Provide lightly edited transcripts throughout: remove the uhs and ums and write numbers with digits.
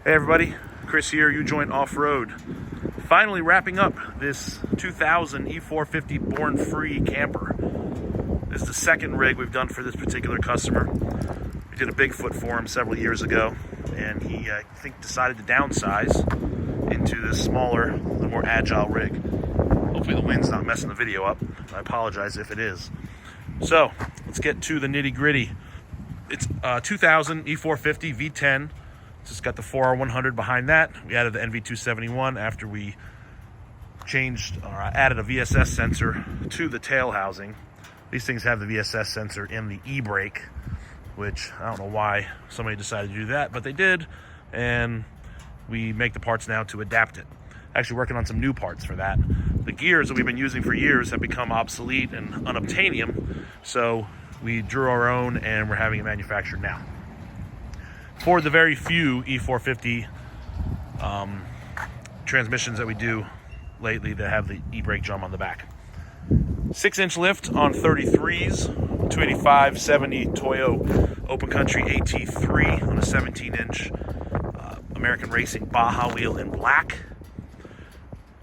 Hey everybody, Chris here, U-Joint Off-Road. Finally wrapping up this 2000 E450 Born Free camper. This is the second rig we've done for this particular customer. We did a Bigfoot for him several years ago, and he, I think, decided to downsize into this smaller, a little more agile rig. Hopefully the wind's not messing the video up. I apologize if it is. So, let's get to the nitty-gritty. It's 2000 E450 V10. It's got the 4R100 behind that. We added the NV271 after we added a VSS sensor to the tail housing. These things have the VSS sensor in the e-brake, which I don't know why somebody decided to do that, but they did, and we make the parts now to adapt it. Actually working on some new parts for that. The gears that we've been using for years have become obsolete and unobtainium, so we drew our own and we're having it manufactured now. For the very few E450 transmissions that we do lately that have the e-brake drum on the back. 6-inch lift on 33s, 285/70 Toyo Open Country AT3 on a 17-inch American Racing Baja wheel in black.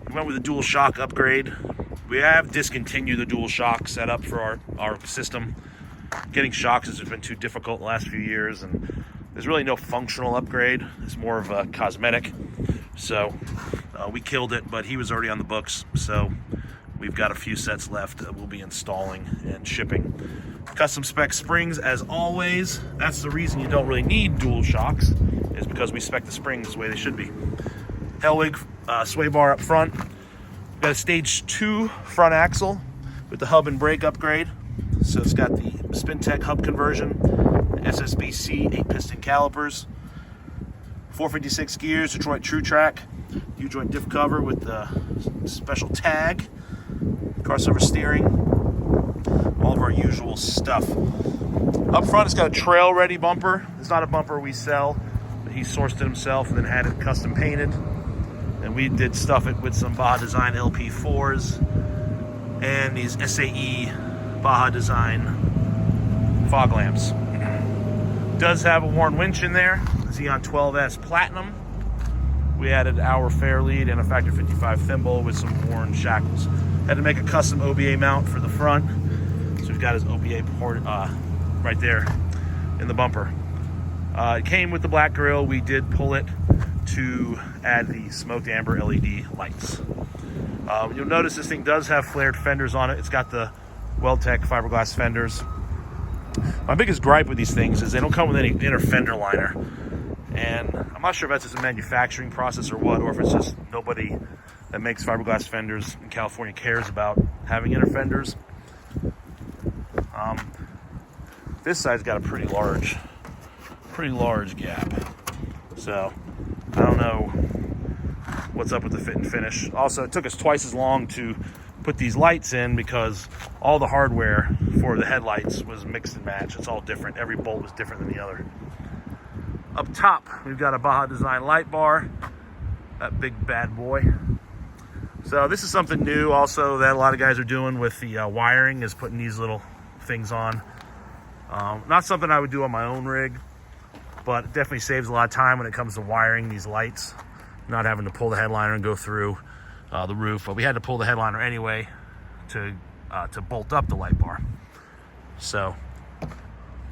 We went with a dual shock upgrade. We have discontinued the dual shock setup for our system. Getting shocks has been too difficult the last few years, and there's really no functional upgrade. It's more of a cosmetic. So we killed it, but he was already on the books. So we've got a few sets left that we'll be installing and shipping. Custom spec springs, as always. That's the reason you don't really need dual shocks, is because we spec the springs the way they should be. Hellwig sway bar up front. We've got a stage 2 front axle with the hub and brake upgrade. So it's got the SpinTech hub conversion, SSBC 8-piston calipers, 456 gears, Detroit True Track, U-joint diff cover with the special tag, crossover steering, all of our usual stuff. Up front, it's got a trail-ready bumper. It's not a bumper we sell, but he sourced it himself and then had it custom painted. And we did stuff it with some Baja Design LP4s and these SAE Baja Design fog lamps. Does have a Warn winch in there, Xeon 12S Platinum. We added our fair lead and a Factor 55 thimble with some Warn shackles. Had to make a custom OBA mount for the front, so we've got his OBA port right there in the bumper. It came with the black grille. We did pull it to add the smoked amber LED lights. You'll notice this thing does have flared fenders on it. It's got the Weldtech fiberglass fenders. My biggest gripe with these things is they don't come with any inner fender liner, and I'm not sure if that's just a manufacturing process or what, or if it's just nobody that makes fiberglass fenders in California cares about having inner fenders. This side's got a pretty large gap, so I don't know what's up with the fit and finish. Also, it took us twice as long to put these lights in because all the hardware for the headlights was mixed and matched. It's all different. Every bolt was different than the other. Up top, we've got a Baja Design light bar, that big bad boy. So this is something new also that a lot of guys are doing with the wiring, is putting these little things on. Not something I would do on my own rig, but it definitely saves a lot of time when it comes to wiring these lights, not having to pull the headliner and go through the roof. But we had to pull the headliner anyway to bolt up the light bar. So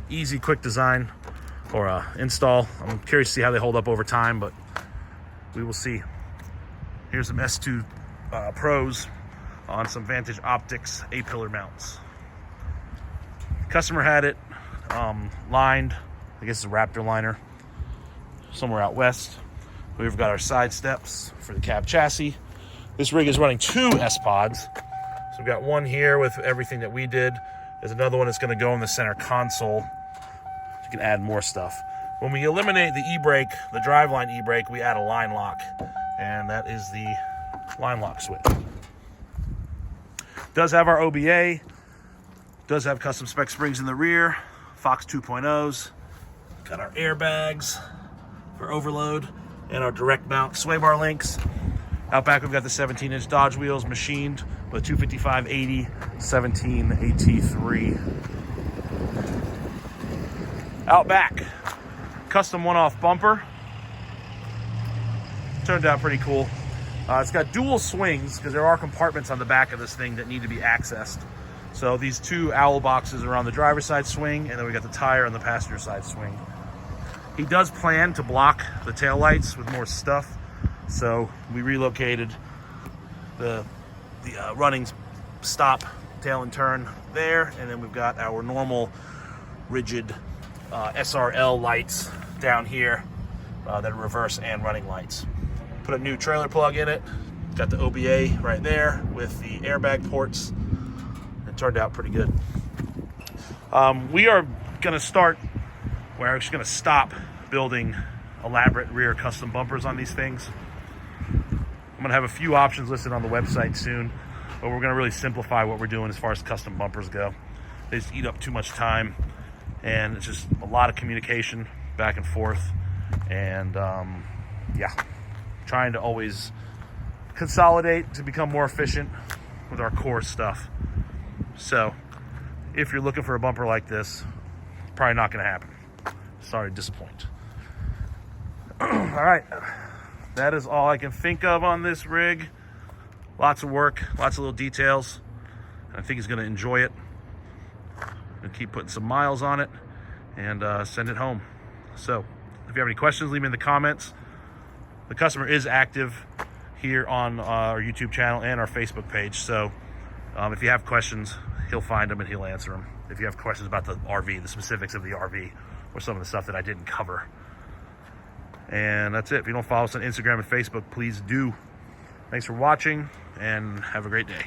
easy, quick design or install. I'm curious to see how they hold up over time, but we will see. Here's some S2 Pros on some Vantage Optics A-pillar mounts. Customer had it lined, I guess it's a Raptor liner, somewhere out west. We've got our side steps for the cab chassis. This rig is running 2 S-Pods. So we've got one here with everything that we did. There's another one that's going to go in the center console. You can add more stuff. When we eliminate the e-brake, the driveline e-brake, we add a line lock. And that is the line lock switch. Does have our OBA. Does have custom spec springs in the rear. Fox 2.0s. Got our airbags for overload. And our direct mount sway bar links. Out back, we've got the 17-inch Dodge wheels machined with 255/80 17 AT3. Out back, custom one-off bumper. Turned out pretty cool. It's got dual swings because there are compartments on the back of this thing that need to be accessed. So these two owl boxes are on the driver's side swing, and then we got the tire on the passenger side swing. He does plan to block the tail lights with more stuff, so we relocated the running stop, tail and turn there, and then we've got our normal rigid SRL lights down here that are reverse and running lights. Put a new trailer plug in it. Got the OBA right there with the airbag ports. It turned out pretty good. We are gonna start, we're actually gonna stop building elaborate rear custom bumpers on these things. I'm gonna have a few options listed on the website soon, but we're gonna really simplify what we're doing as far as custom bumpers go. They just eat up too much time, and it's just a lot of communication back and forth, and yeah, trying to always consolidate to become more efficient with our core stuff. So if you're looking for a bumper like this, it's probably not gonna happen. Sorry to disappoint. All right, that is all I can think of on this rig. Lots of work, lots of little details. I think he's gonna enjoy it. Gonna keep putting some miles on it and send it home. So if you have any questions, leave them in the comments. The customer is active here on our YouTube channel and our Facebook page. So if you have questions, he'll find them and he'll answer them. If you have questions about the RV, the specifics of the RV, or some of the stuff that I didn't cover. And that's it. If you don't follow us on Instagram and Facebook, please do. Thanks for watching, and have a great day.